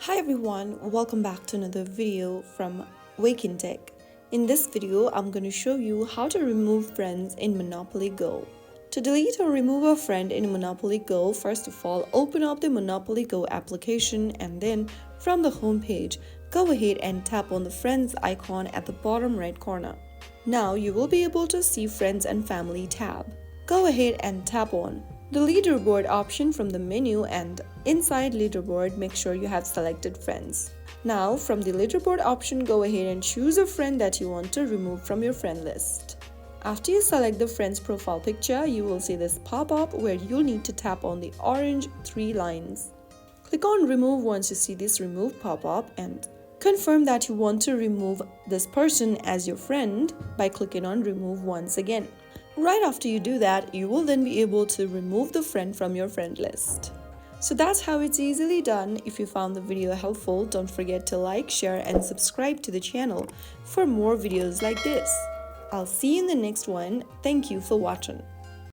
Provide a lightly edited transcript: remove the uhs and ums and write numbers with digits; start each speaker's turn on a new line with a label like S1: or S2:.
S1: Hi everyone, welcome back to another video from Wake&Tech. In this video, I'm going to show you how to remove friends in Monopoly Go. To delete or remove a friend in Monopoly Go, first of all, open up the Monopoly Go application and then from the home page, go ahead and tap on the Friends icon at the bottom right corner. Now you will be able to see Friends and Family tab. Go ahead and tap on the leaderboard option from the menu, and inside leaderboard, make sure you have selected friends. Now from the leaderboard option, go ahead and choose a friend that you want to remove from your friend list. After you select the friend's profile picture, you will see this pop up where you'll need to tap on the orange 3 lines. Click on remove once you see this remove pop up and confirm that you want to remove this person as your friend by clicking on remove once again. Right after you do that, you will then be able to remove the friend from your friend list. So that's how it's easily done. If you found the video helpful, don't forget to like, share and subscribe to the channel for more videos like this. I'll see you in the next one. Thank you for watching.